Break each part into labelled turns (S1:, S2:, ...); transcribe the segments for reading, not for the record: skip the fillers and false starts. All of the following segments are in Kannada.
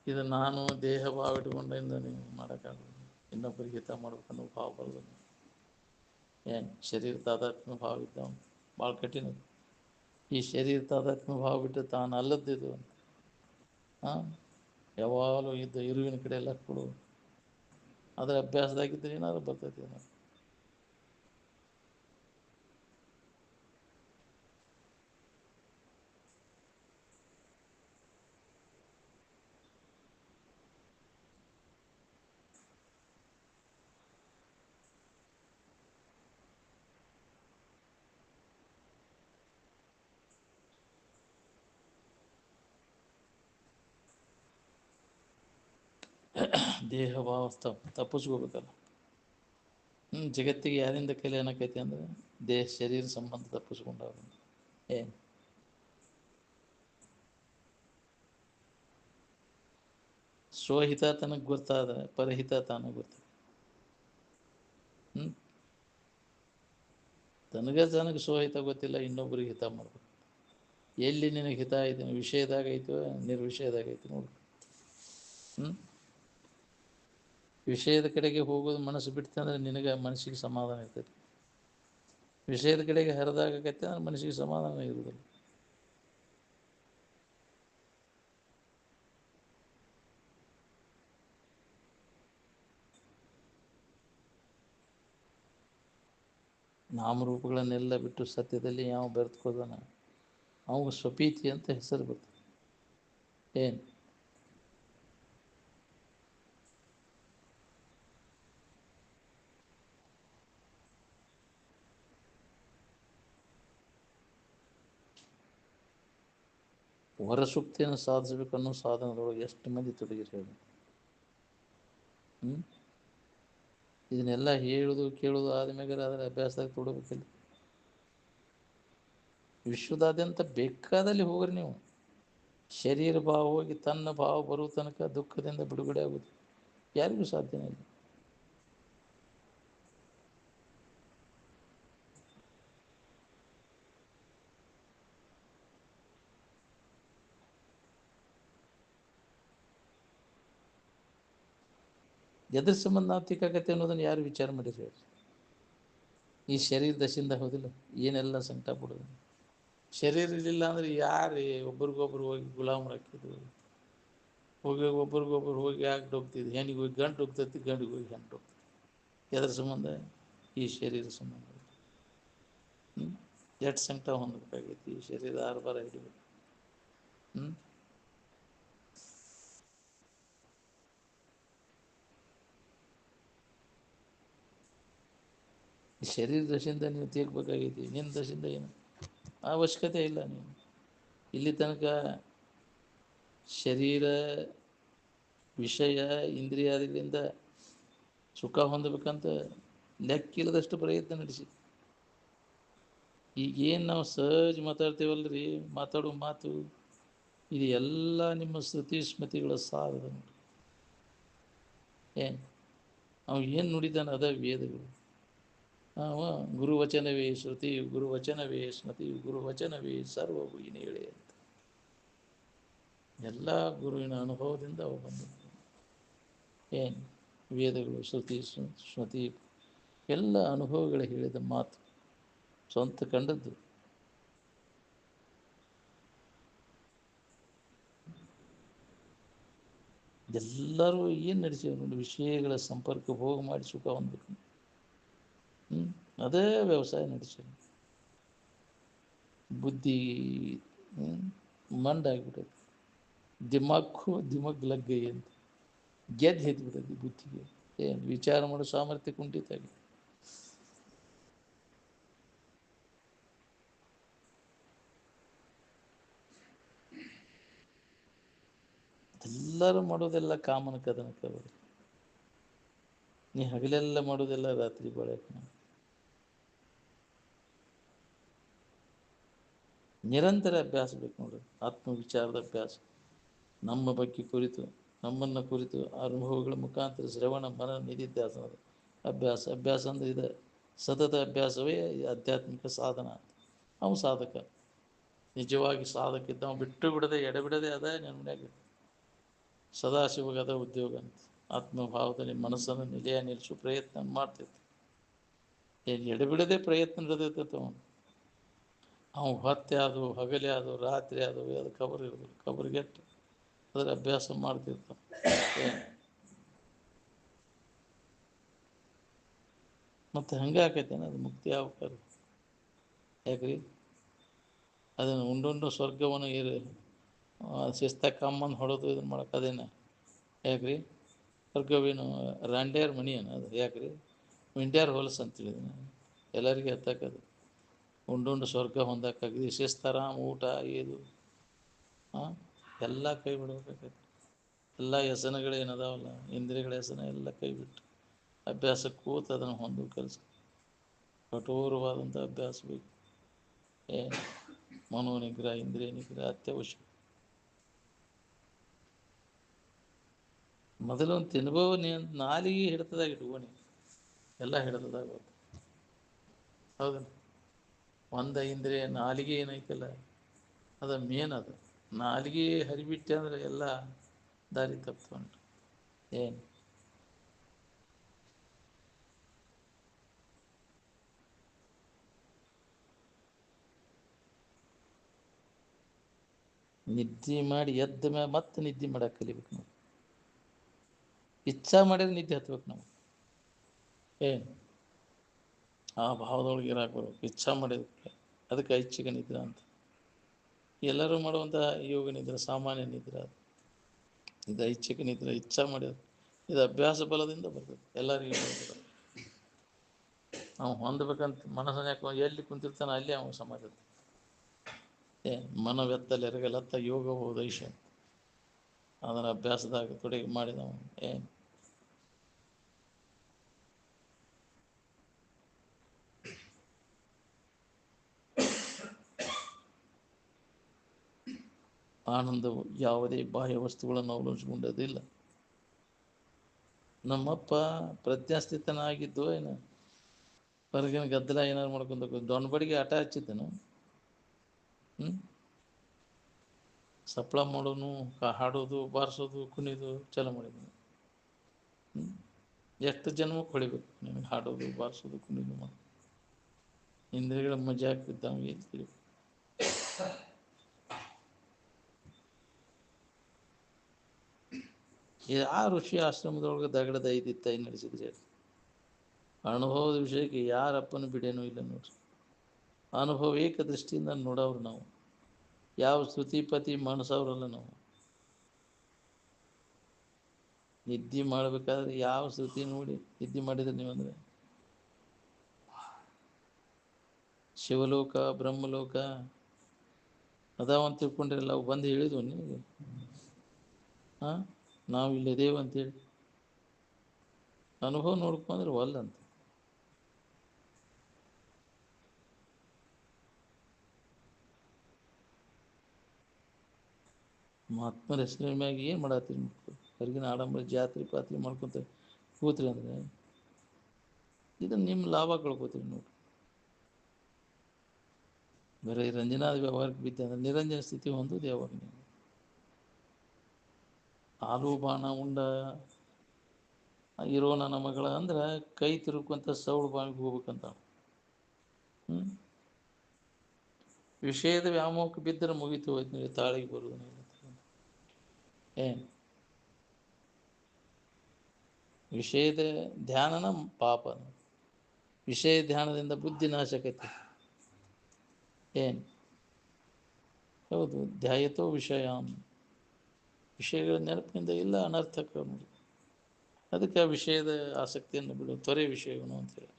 S1: ಇದು ನಾನು ದೇಹ ಭಾವ ಇಟ್ಕೊಂಡಿಂದ ನೀವು ಮಾಡೋಕ್ಕಾಗಲ್ಲ. ಇನ್ನೊಬ್ಬರಿಗೆ ಹಿತ ಮಾಡ್ಬೇಕನ್ನೋ ಭಾವ ಬರೋದು. ಏನು ಶರೀರ ತಾದಾತ್ಮ್ಯ ಭಾವ ಇದ್ದಾವ ಭಾಳ ಕಠಿಣ. ಈ ಶರೀರ ತಾದಾತ್ಮ್ಯ ಭಾವ ಬಿಟ್ಟು ತಾನು ಅಲ್ಲದ್ದಿದ್ದು ಅಂತ ಹಾಂ ಯಾವಾಗಲೂ ಇದ್ದ ಇರುವಿನ ಕಡೆ ಎಲ್ಲ ಕೊಡು. ಅದರ ಅಭ್ಯಾಸದಾಗಿದ್ದರೆ ಏನಾದ್ರು ಬರ್ತೈತಿ ಏನಾದ್ರು. ದೇಹ ಭಾವ ತಪ್ಪಿಸ್ಕೋಬೇಕಲ್ಲ. ಜಗತ್ತಿಗೆ ಯಾರಿಂದ ಕಲೆ ಅನ್ನಕೈತಿ ಅಂದ್ರೆ ದೇಹ ಶರೀರ ಸಂಬಂಧ ತಪ್ಪಿಸ್ಕೊಂಡವ್ರು. ಏನು ಸ್ವಹಿತ ತನಗೆ ಗೊತ್ತಾದ ಪರಹಿತ ತಾನು ಗೊತ್ತ. ತನಗೆ ಸ್ವಹಿತ ಗೊತ್ತಿಲ್ಲ, ಇನ್ನೊಬ್ರಿಗೆ ಹಿತ ಮಾಡ್ಬೇಕು. ಎಲ್ಲಿ ನಿನಗೆ ಹಿತ ಐತೆ ವಿಷಯದಾಗ ಐತೋ ನಿರ್ವಿಷಯದಾಗ ಐತೆ ನೋಡು. ವಿಷಯದ ಕಡೆಗೆ ಹೋಗೋದು ಮನಸ್ಸು ಬಿಡ್ತೆ ಅಂದರೆ ನಿನಗೆ ಮನಸ್ಸಿಗೆ ಸಮಾಧಾನ ಇರ್ತೈತಿ. ವಿಷಯದ ಕಡೆಗೆ ಹರಿದಾಗತ್ತೆ ಅಂದ್ರೆ ಮನಸ್ಸಿಗೆ ಸಮಾಧಾನ ಇರುವುದಿಲ್ಲ. ನಾಮರೂಪಗಳನ್ನೆಲ್ಲ ಬಿಟ್ಟು ಸತ್ಯದಲ್ಲಿ ಯಾವ ಬೆರೆತ್ಕೋದಾನ ಅವಾಗ ಸ್ವಪೀತಿ ಅಂತ ಹೆಸರು ಬರ್ತದೆ. ಏನು ಹೊರಸೂಕ್ತಿಯನ್ನು ಸಾಧಿಸಬೇಕು ಅನ್ನೋ ಸಾಧನದೊಳಗೆ ಎಷ್ಟು ಮಂದಿ ತೊಡಗಿರಿ ಹೇಳಿ. ಇದನ್ನೆಲ್ಲ ಹೇಳೋದು ಕೇಳೋದು ಆದಮೇಲೆ ಅದರ ಅಭ್ಯಾಸದಾಗ ತೊಡಬೇಕಿಲ್ಲ. ವಿಶ್ವದಾದ್ಯಂತ ಬೇಕಾದಲ್ಲಿ ಹೋಗ್ರಿ ನೀವು. ಶರೀರ ಭಾವ ಹೋಗಿ ತನ್ನ ಭಾವ ಬರುವ ತನಕ ದುಃಖದಿಂದ ಬಿಡುಗಡೆ ಆಗುತ್ತೆ. ಯಾರಿಗೂ ಸಾಧ್ಯನೇ ಇಲ್ಲ. ಎದ್ರ ಸಂಬಂಧ ನಾವು ತಿಕ್ಕಾಗತ್ತೆ ಅನ್ನೋದನ್ನು ಯಾರು ವಿಚಾರ ಮಾಡಿರಿ? ಈ ಶರೀರ ದಶೆಯಿಂದ ಹೌದಿಲ್ಲ ಏನೆಲ್ಲ ಸಂಕಟ ಪಡೋದು. ಶರೀರ ಇರಲಿಲ್ಲ ಅಂದ್ರೆ ಯಾರು ಒಬ್ರಿಗೊಬ್ರು ಹೋಗಿ ಗುಲಾಮರು ಹಾಕಿದ್ರು. ಹೋಗಿ ಒಬ್ರಿಗೊಬ್ರು ಹೋಗಿ ಯಾಕೆ ಹೋಗ್ತಿದ್ವಿ, ಹೆಣ್ಣಿಗೆ ಹೋಗಿ ಗಂಟು ಹೋಗ್ತೈತಿ, ಗಂಡಿಗೆ ಹೋಗಿ ಹೆಣ್ಣು ಹೋಗ್ತೈತಿ. ಎದ್ರ ಸಂಬಂಧ? ಈ ಶರೀರ ಸಂಬಂಧ. ಎಷ್ಟು ಸಂಕಟ ಹೊಂದಬೇಕಾಗೈತಿ ಈ ಶರೀರ ಆರ್ಭಾರ ಹಿಡಿಬೇಕು. ಶರೀರ ದಶೆಯಿಂದ ನೀವು ತೀರ್ಬೇಕಾಗೈತಿ. ನಿನ್ನ ದಶೆಯಿಂದ ಏನು ಅವಶ್ಯಕತೆ ಇಲ್ಲ. ನೀವು ಇಲ್ಲಿ ತನಕ ಶರೀರ ವಿಷಯ ಇಂದ್ರಿಯಾದಿಗಳಿಂದ ಸುಖ ಹೊಂದಬೇಕಂತ ಲೆಕ್ಕಿಲ್ಲದಷ್ಟು ಪ್ರಯತ್ನ ನಡೆಸಿ. ಈಗೇನು ನಾವು ಸಹಜ ಮಾತಾಡ್ತೇವಲ್ರಿ, ಮಾತಾಡೋ ಮಾತು ಇದು ಎಲ್ಲ ನಿಮ್ಮ ಶ್ರುತಿ ಸ್ಮೃತಿಗಳ ಸಾರದ ನೋಡಿ. ಏನು ಅವು ಏನು ನುಡಿದಾನ ಅದ ವೇದಗಳು. ಗುರುವಚನವೇ ಶ್ರುತಿ, ಗುರುವಚನವೇ ಸ್ಮೃತಿ, ಗುರುವಚನವೇ ಸರ್ವಭೂಯಿನಿ ಹೇಳಿ ಅಂತ. ಎಲ್ಲ ಗುರುವಿನ ಅನುಭವದಿಂದ ಅವು ಬಂದವು. ಏನು ವೇದಗಳು ಶ್ರುತಿ ಸ್ಮೃತಿ ಎಲ್ಲ ಅನುಭವಗಳು ಹೇಳಿದ ಮಾತು, ಸ್ವಂತ ಕಂಡದ್ದು. ಎಲ್ಲರೂ ಏನು ನಡೆಸಿದ್ರು ನೋಡಿ, ವಿಷಯಗಳ ಸಂಪರ್ಕ ಹೋಗಿ ಮಾಡಿ ಸುಖ ಹೊಂದಬೇಕು. ಅದೇ ವ್ಯವಸಾಯ ನಡೆಸಿದ್ರು. ಬುದ್ಧಿ ಮಂಡಾಗಿಬಿಟ್ಟೈತಿ. ದಿಮಾಗ್ ಲಗ್ಗೈ ಅಂತ ಗೆದ್ದು ಹೆದ್ಬಿಟ್ಟೈತಿ ಬುದ್ಧಿಗೆ. ಏನು ವಿಚಾರ ಮಾಡೋ ಸಾಮರ್ಥ್ಯ ಕುಂಠಿತ ಆಗಿದೆ. ಎಲ್ಲರೂ ಮಾಡೋದೆಲ್ಲ ಕಾಮನ ಕದನಕ್ಕೆ ಅವರು. ನೀ ಹಗಲೆಲ್ಲ ಮಾಡೋದೆಲ್ಲ ರಾತ್ರಿ ಬಳಕೆ. ನಿರಂತರ ಅಭ್ಯಾಸ ಬೇಕು ನೋಡ್ರಿ, ಆತ್ಮವಿಚಾರದ ಅಭ್ಯಾಸ. ನಮ್ಮ ಬಗ್ಗೆ ಕುರಿತು, ನಮ್ಮನ್ನು ಕುರಿತು ಅನುಭವಗಳ ಮುಖಾಂತರ ಶ್ರವಣ ಮನ ನಿಧಿಧ್ಯಾಸನದ ಅಭ್ಯಾಸ. ಅಭ್ಯಾಸ ಅಂದರೆ ಇದೆ ಸತತ ಅಭ್ಯಾಸವೇ ಆಧ್ಯಾತ್ಮಿಕ ಸಾಧನ ಅಂತ. ಅವನು ಸಾಧಕ, ನಿಜವಾಗಿ ಸಾಧಕ ಇದ್ದ ಬಿಟ್ಟು ಬಿಡದೆ ಎಡೆಬಿಡದೆ ಅದ ನನ್ನ ಮನ್ಯಾಗ ಸದಾಶಿವಗದ ಉದ್ಯೋಗ ಅಂತ. ಆತ್ಮಭಾವದಲ್ಲಿ ಮನಸ್ಸನ್ನು ನಿಲ್ಲಿಸು ಪ್ರಯತ್ನ ಮಾಡ್ತಿತ್ತು. ಎಡೆಬಿಡದೆ ಪ್ರಯತ್ನ ನಡೆದೈತೆ ಅವನು ಹೊತ್ತೆ ಅದು ಹಗಲೇ ಅದು ರಾತ್ರಿ ಅದು ಅದು ಕಬರ್ ಇರೋದು ಕಬರ್ಗೆಟ್ಟು ಅದರ ಅಭ್ಯಾಸ ಮಾಡ್ತಿರ್ತಾನೆ. ಮತ್ತು ಹಂಗೆ ಆಕೈತೇನೆ ಅದು ಮುಕ್ತಿ ಆಗ್ಬೇಕಾರ. ಯಾಕ್ರಿ ಅದನ್ನು ಉಂಡುಂಡು ಸ್ವರ್ಗವನ್ನು ಶಿಸ್ತ ಕಮ್ಮಂದು ಹೊಡೋದು ಇದನ್ನು ಮಾಡಕ್ಕೆ ಅದೇನು ಯಾಕ್ರಿ ಸ್ವರ್ಗವೇನು ರಾಂಡ್ಯಾರ ಮಣಿ ಅದು ಯಾಕ್ರಿ ಮಿಂಡ್ಯಾರ ಹೊಲಸು ಅಂತೇಳಿದ ಎಲ್ಲರಿಗೆ ಎತ್ತಕ್ಕದು ಉಂಡುಂಡು ಸ್ವರ್ಗ ಹೊಂದಕ್ಕಾಗಿದೆ ಶಿಸ್ತಾರಾಮ್ ಊಟ ಇದು ಎಲ್ಲ ಕೈ ಬಿಡ್ಬೇಕಾಗೈತಿ. ಎಲ್ಲ ವ್ಯಸನಗಳು ಏನದಾವಲ್ಲ ಇಂದ್ರಿಯಗಳ ವ್ಯಸನ ಎಲ್ಲ ಕೈ ಬಿಟ್ಟು ಅಭ್ಯಾಸ ಕೂತು ಅದನ್ನು ಹೊಂದೋ ಕೆಲಸ ಕಠೋರವಾದಂಥ ಅಭ್ಯಾಸ ಬೇಕು. ಮನೋನಿಗ್ರಹ ಇಂದ್ರಿಯ ನಿಗ್ರಹ ಅತ್ಯವಶ್ಯ. ಮೊದಲು ಒಂದು ತಿನ್ನುವ ನಾಲಿಗೆ ಹಿಡ್ತದಾಗ ಇಟ್ಕೊನಿ ಎಲ್ಲ ಹಿಡ್ತದಾಗ ಹೌದು. ಒಂದು ಇಂದ್ರಿಯ ನಾಲಿಗೆ ಏನೈತಲ್ಲ ಅದು ಮೇನ್. ಅದು ನಾಲಿಗೆ ಹರಿಬಿಟ್ಟೆ ಅಂದರೆ ಎಲ್ಲ ದಾರಿ ತಪ್ಪಿಕೊಂಡು ಏನು ನಿದ್ದೆ ಮಾಡಿ ಎದ್ದ ಮೇಲೆ ಮತ್ತೆ ನಿದ್ದೆ ಮಾಡಕ್ಕೆ ಕಲಿಬೇಕು ನಾವು. ಇಚ್ಛಾ ಮಾಡಿದ್ರೆ ನಿದ್ದೆ ಹತ್ಬೇಕು ನಾವು. ಏನು ಆ ಭಾವದೊಳಗೆ ಇರಾಕ್ ಬರ್ಬೇಕು ಇಚ್ಛಾ ಮಾಡಿದಕ್ಕೆ. ಅದಕ್ಕೆ ಐಚ್ಛಿಕ ನಿದ್ರೆ ಅಂತ. ಎಲ್ಲರೂ ಮಾಡುವಂಥ ಯೋಗ ನಿದ್ರೆ ಸಾಮಾನ್ಯ ನಿದ್ರೆ ಅದು. ಇದು ಐಚ್ಛಿಕ ನಿದ್ರೆ ಇಚ್ಛಾ ಮಾಡಿದ್ರೆ ಇದು ಅಭ್ಯಾಸ ಬಲದಿಂದ ಬರ್ತದೆ. ಎಲ್ಲರಿಗೂ ಬರ್ತದೆ. ನಾವು ಹೊಂದಬೇಕಂತ ಮನಸ್ಸನ್ನು ಯಾಕೆ ಎಲ್ಲಿ ಕುಂತಿರ್ತಾನೆ ಅಲ್ಲಿ ಅವನು ಸಮಾಜ ಮನವೆತ್ತಲೆ ಎರಗಲತ್ತ ಯೋಗ ಹೋದೈಶ ಅದರ ಅಭ್ಯಾಸದಾಗ ತೊಡಗಿ ಮಾಡಿದವ ಏನು ಆನಂದವು ಯಾವುದೇ ಬಾಹ್ಯ ವಸ್ತುಗಳನ್ನು ಅವಲಂಬಿಸಿಕೊಂಡದಿಲ್ಲ. ನಮ್ಮಪ್ಪ ಪ್ರಜ್ಞಾಸ್ಥಿತನಾಗಿದ್ದು ಏನು ಹೊರಗಿನ ಗದ್ದಲ ಏನಾರು ಮಾಡ್ಕೊಂಡು ದೊಣ್ಣೆ ಬಡಿಗೆ ಆಟ ಹಚ್ಚಿದ್ದನು. ಸಪ್ಳ ಮಾಡೋನು ಹಾಡೋದು ಬಾರಿಸೋದು ಕುಣಿದು ಚಲೋ ಮಾಡಿದನು. ಎಷ್ಟು ಜನ್ಮಕ್ಕೆ ಹೊಳಿಬೇಕು ನಿನಗೆ ಹಾಡೋದು ಬಾರಿಸೋದು ಕುಣಿದು ಮಾಡಿ ಇಂದ್ರಿಯಗಳ ಮಜಾ ಆಗ್ತಿದ್ದಾವೆ ಹೇಳ್ತೀವಿ. ಆ ಋಷಿ ಆಶ್ರಮದೊಳಗೆ ದಗಡದ 5 ತಾಯಿ ನಡೆಸಿದ್ರೆ ಅನುಭವದ ವಿಷಯಕ್ಕೆ ಯಾರಪ್ಪನ ಬಿಡೇನೂ ಇಲ್ಲ ನೋಡ್ರಿ. ಅನುಭವ ಏಕ ದೃಷ್ಟಿಯಿಂದ ನೋಡೋರು ನಾವು. ಯಾವ ಸ್ತುತಿಪತಿ ಮನಸವ್ರಲ್ಲ ನಾವು. ನಿದ್ದೆ ಮಾಡಬೇಕಾದ್ರೆ ಯಾವ ಸ್ತುತಿ ನೋಡಿ ನಿದ್ದೆ ಮಾಡಿದ್ರೆ ನೀವಂದರೆ ಶಿವಲೋಕ ಬ್ರಹ್ಮಲೋಕ ಅದಾವಂತ ತಿಳ್ಕೊಂಡಿರಲ್ಲ. ಅವು ಬಂದು ಹೇಳಿದ್ವು ನಿಮಗೆ ನಾವು ಇಲ್ಲಿದ್ದೇವೆ ಅಂತೇಳಿ ಅನುಭವ ನೋಡ್ಕೊಂಡ್ರೆ ಒಲ್ಲಂತ. ಮಹಾತ್ಮರ ಹೆಸರಿನ ಮ್ಯಾಗ ಏನು ಮಾಡತ್ತೀರಿ ಮಕ್ಕಳು ಹೊರಗಿನ ಆಡಂಬರ ಜಾತ್ರೆ ಪಾತ್ರೆ ಮಾಡ್ಕೊತ ಕೂತ್ರಿ ಅಂದರೆ ಇದನ್ನು ನಿಮ್ಮ ಲಾಭ ಕಳ್ಕೊತೀರಿ ನೋಡ್ರಿ. ಬರೀ ರಂಜನಾದ ವ್ಯವಹಾರಕ್ಕೆ ಬಿದ್ದೆ ಅಂದ್ರೆ ನಿರಂಜನ ಸ್ಥಿತಿ ಹೊಂದೋದು ಯಾವಾಗ ನೀವು ಹಾಲು ಬಾಣ ಉಂಡ ಇರೋ ನನ್ನ ಮಗಳ ಅಂದ್ರೆ ಕೈ ತಿರುಕೊಂತ ಸೌಳು ಬಾವಿಗೆ ಹೋಗ್ಬೇಕಂತ. ವಿಷಯದ ವ್ಯಾಮೋಹಕ್ಕೆ ಬಿದ್ದರೆ ಮುಗಿತು ಹೋಯ್ತು ನೀವು ತಾಳಿಗೆ ಬರುವುದು. ಏನು ವಿಷಯದ ಧ್ಯಾನನ ಪಾಪ. ವಿಷಯ ಧ್ಯಾನದಿಂದ ಬುದ್ಧಿ ನಾಶಕತೆ. ಏನು ಹೌದು ಧ್ಯಾಯತೋ ವಿಷಯ ವಿಷಯಗಳ ನೆನಪಿನಿಂದ ಇಲ್ಲ ಅನರ್ಥಕ ನೋಡಿ. ಅದಕ್ಕೆ ಆ ವಿಷಯದ ಆಸಕ್ತಿಯನ್ನು ಬಿಡು ತ್ವರೆ ವಿಷಯವನ್ನು ಅಂತೇಳಿ.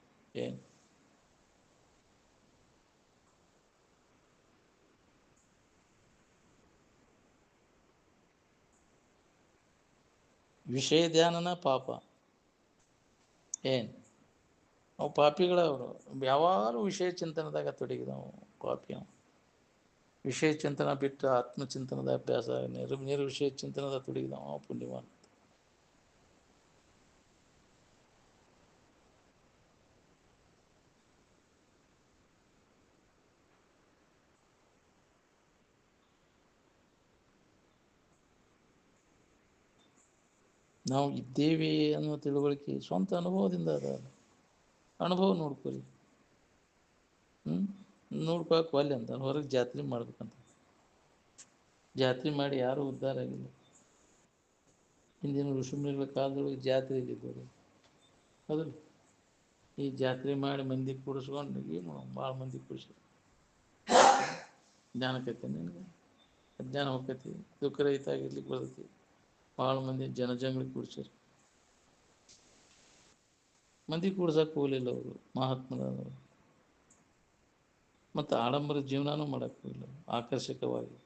S1: ಏನು ವಿಷಯ ಧ್ಯಾನನ ಪಾಪ. ಏನು ಅವು ಪಾಪಿಗಳವರು ಯಾವಾಗಲೂ ವಿಷಯ ಚಿಂತನದಾಗ ತೊಡಗಿದವು ಪಾಪಿ. ವಿಷಯ ಚಿಂತನ ಬಿಟ್ಟು ಆತ್ಮಚಿಂತನದ ಅಭ್ಯಾಸ ನಿರ್ವಿಷಯ ಚಿಂತನದ ತೊಡಗಿದವ ಪುಣ್ಯವಾನ್. ನಾವು ಇದ್ದೇವೆ ಅನ್ನೋ ತಿಳುವಳಿಕೆ ಸ್ವಂತ ಅನುಭವದಿಂದ ಅದ. ಅನುಭವ ನೋಡ್ಕೊರಿ. ನೋಡ್ಕೊಳಕ್ಕೆ ಒಲ್ಲೆ ಅಂತ ಹೊರಗೆ ಜಾತ್ರೆ ಮಾಡ್ಬೇಕಂತ. ಜಾತ್ರೆ ಮಾಡಿ ಯಾರೂ ಉದ್ಧಾರ ಆಗಿಲ್ಲ. ಹಿಂದಿನ ಋಷಿಮುನಿಗಳ ಕಾಲದೊಳಗೆ ಜಾತ್ರೆ ಇದ್ದಿದ್ದವರು. ಹೌದು. ಈ ಜಾತ್ರೆ ಮಾಡಿ ಮಂದಿ ಕೂಡಿಸ್ಕೊಂಡು ಏನು ಭಾಳ ಮಂದಿ ಕೂಡಿಸಿ ಜ್ಞಾನಕೈತೆ ನಿನಗೆ ಅಜ್ಞಾನ ಹೋಗ್ತೈತಿ, ದುಃಖರಹಿತ ಆಗಿರ್ಲಿಕ್ಕೆ ಬರ್ತೈತಿ. ಭಾಳ ಮಂದಿ ಜನಜಂಗ್ಳಿಗೆ ಕೂಡ್ಸ್ಯಾರ. ಮಂದಿ ಕೂಡ್ಸಕ್ಕೆ ಹೋಗಲಿಲ್ಲ ಅವರು ಮಹಾತ್ಮರಾದವರು. ಮತ್ತು ಆಡಂಬರ ಜೀವನನೂ ಮಾಡೋಕ್ಕೆ ಹೋಗಿಲ್ಲ. ಆಕರ್ಷಕವಾಗಿ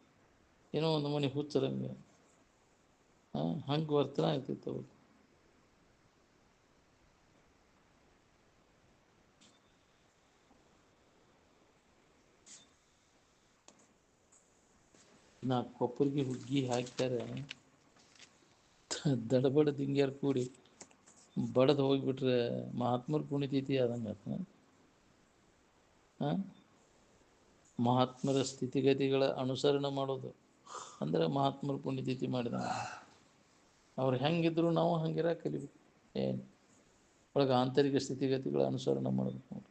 S1: ಏನೋ ಒಂದು ಮನೆ ಹುಚ್ಚರಂಗೆ ಹಂಗೆ ವರ್ತನೆ ಆಗ್ತಿತ್ತು ಅವರು. ನಾ ಕೊಪ್ಪರಿಗೆ ಹುಗ್ಗಿ ಹಾಕ್ತಾರೆ, ದಡಬಡ ದಿಂಗ್ಯಾರು ಕೂಡಿ ಬಡದು ಹೋಗಿಬಿಟ್ರೆ ಮಹಾತ್ಮರ ಪುಣ್ಯತಿಥಿ ಆದಂಗೆ ಹಾಂ. ಮಹಾತ್ಮರ ಸ್ಥಿತಿಗತಿಗಳ ಅನುಸರಣೆ ಮಾಡೋದು ಅಂದರೆ ಮಹಾತ್ಮರ ಪುಣ್ಯತಿಥಿ ಮಾಡಿದಂಗೆ. ಅವ್ರು ಹೆಂಗಿದ್ರು ನಾವು ಹಂಗಿರ ಕಲಿಬೇಕು. ಏನು ಒಳಗೆ ಆಂತರಿಕ ಸ್ಥಿತಿಗತಿಗಳ ಅನುಸರಣೆ ಮಾಡಬೇಕು ನೋಡಿ.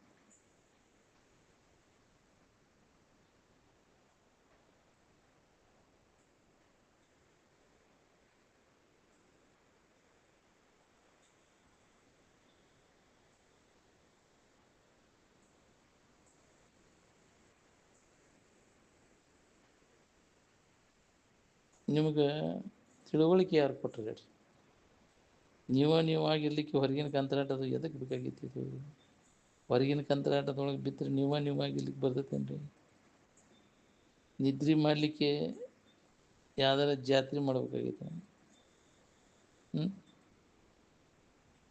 S1: ನಿಮಗೆ ತಿಳುವಳಿಕೆ ಯಾರು ಕೊಟ್ಟರು ಹೇಳಿ? ನೀವಾಗಿರ್ಲಿಕ್ಕೆ ಹೊರಗಿನ ಕಂತ್ರಾಟದು ಎದಕ್ಕೆ ಬೇಕಾಗಿತ್ತು? ಹೊರಗಿನ ಕಂತ್ರಾಟದೊಳಗೆ ಬಿದ್ದರೆ ನೀವಾಗಿರ್ಲಿಕ್ಕೆ ಬರ್ತೈತೇನ್ರಿ? ನಿದ್ರೆ ಮಾಡಲಿಕ್ಕೆ ಯಾವ್ದಾರ ಜಾತ್ರೆ ಮಾಡ್ಬೇಕಾಗಿತ್ತು?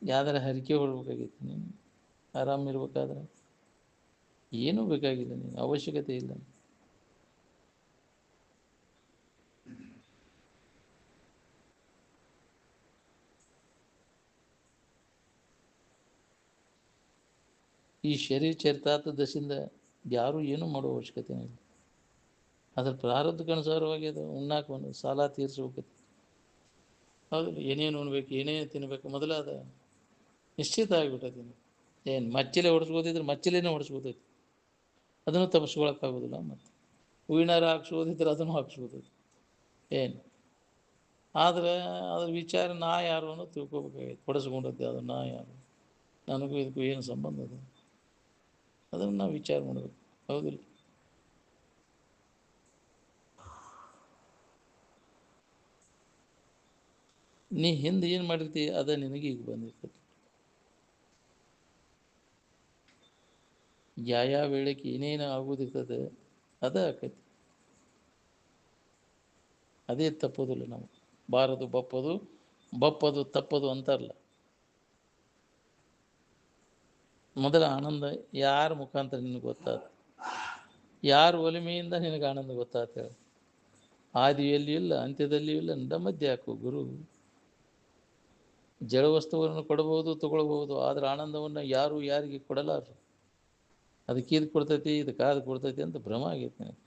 S1: ಯಾವ್ದಾರ ಹರಿಕೆ ಹೊಡ್ಬೇಕಾಗಿತ್ತು? ನೀನು ಆರಾಮಿರ್ಬೇಕಾದ್ರೆ ಏನೂ ಬೇಕಾಗಿಲ್ಲ. ನೀನು ಅವಶ್ಯಕತೆ ಇಲ್ಲ. ಈ ಶರೀರ ಚರಿತಾರ್ಥ ದಶೆಯಿಂದ ಯಾರೂ ಏನೂ ಮಾಡೋ ಅವಶ್ಯಕತೆ ಇಲ್ಲ. ಅದ್ರ ಪ್ರಾರಬ್ಧಕ್ಕೆ ಅನುಸಾರವಾಗಿ ಅದು ಉಣ್ಣಾಕ ಒಂದು ಸಾಲ ತೀರಿಸ್ಬೇಕೈತಿ. ಹೌದು. ಏನೇನು ಉಣ್ಬೇಕು, ಏನೇನು ತಿನ್ಬೇಕು ಮೊದಲ ಅದ ನಿಶ್ಚಿತ ಆಗಿಬಿಟ್ಟೈತಿ. ಏನು ಮಚ್ಚಲೆ ಹೊಡೆಸ್ಬೋದಿದ್ರೆ ಮಚ್ಚಲೇನೇ ಹೊಡೆಸ್ಬೋದೈತಿ, ಅದನ್ನು ತಪ್ಪಿಸ್ಕೊಳಕ್ಕಾಗೋದಿಲ್ಲ. ಮತ್ತು ಹೂವಿನಾರ ಹಾಕ್ಸ್ಬೋದಿದ್ರೆ ಅದನ್ನು ಹಾಕ್ಸ್ಬೋದೈತಿ. ಏನು ಆದರೆ ಅದ್ರ ವಿಚಾರ ನಾ ಯಾರು ಅನ್ನೋ ತಿಳ್ಕೊಬೇಕಾಗೈತಿ. ಹೊಡೆಸ್ಕೊಂಡದ್ದು ಅದು ನಾ ಯಾರು, ನನಗೂ ಇದಕ್ಕೂ ಏನು ಸಂಬಂಧ ಅದು, ಅದನ್ನು ನಾವು ವಿಚಾರ ಮಾಡಬೇಕು. ಹೌದಿಲ್ಲ? ನೀ ಹಿಂದೆ ಏನು ಮಾಡಿರ್ತಿ ಅದ ನಿನಗೆ ಈಗ ಬಂದಿರ್ತೈತಿ. ಯಾವ ವೇಳೆಗೆ ಏನೇನು ಆಗೋದಿರ್ತದೆ ಅದ ಆಕೈತಿ. ಅದೇ ತಪ್ಪೋದಿಲ್ಲ. ನಾವು ಬಾರದು ಬಪ್ಪದು, ಬಪ್ಪದು ತಪ್ಪದು ಅಂತಾರಲ್ಲ. ಮೊದಲ ಆನಂದ ಯಾರ ಮುಖಾಂತರ ನಿನಗೆ ಗೊತ್ತಾದ? ಯಾರ ಒಲಿಮೆಯಿಂದ ನಿನಗೆ ಆನಂದ ಗೊತ್ತಾತ ಹೇಳಿ? ಆದಿಯಲ್ಲಿಯೂ ಇಲ್ಲ, ಅಂತ್ಯದಲ್ಲಿಯೂ ಇಲ್ಲ, ಮಧ್ಯೆ ಹಾಕು ಗುರು. ಜಡ ವಸ್ತುವನ್ನು ಕೊಡಬಹುದು, ತಗೊಳ್ಬಹುದು, ಆದರೆ ಆನಂದವನ್ನು ಯಾರು ಯಾರಿಗೆ ಕೊಡಲಾರರು. ಅದಕ್ಕೆ ಇದು ಕೊಡ್ತೈತಿ, ಇದಕ್ಕೆ ಅದು ಕೊಡ್ತೈತಿ ಅಂತ ಭ್ರಮ ಆಗೈತಿ ನನಗೆ.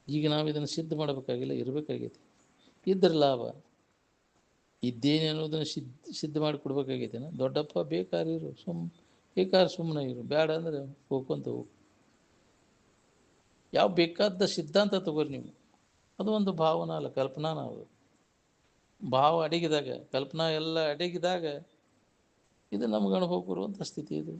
S1: ಈಗ ನಾವು ಇದನ್ನು ಸಿದ್ಧ ಮಾಡಬೇಕಾಗಿಲ್ಲ, ಇರಬೇಕಾಗೈತಿ. ಇದ್ರ ಲಾಭ ಇದ್ದೇನೆ ಅನ್ನೋದನ್ನು ಸಿದ್ಧ ಮಾಡಿ ಕೊಡ್ಬೇಕಾಗೈತೇನ? ದೊಡ್ಡಪ್ಪ ಬೇಕಾರಿರು, ಬೇಕಾದ್ರೆ ಸುಮ್ಮನೆ ಇರು, ಬೇಡ ಅಂದರೆ ಹೋಗ್ಕೊಂತ ಹೋಗು. ಯಾವ ಬೇಕಾದ ಸಿದ್ಧಾಂತ ತಗೋರಿ ನೀವು, ಅದು ಒಂದು ಭಾವನಾ ಅಲ್ಲ, ಕಲ್ಪನಾನ. ಅದು ಭಾವ ಅಡಗಿದಾಗ, ಕಲ್ಪನಾ ಎಲ್ಲ ಅಡಗಿದಾಗ ಇದು ನಮ್ಗೆ ಅನುಭವ ಬರುವಂಥ ಸ್ಥಿತಿ. ಇದು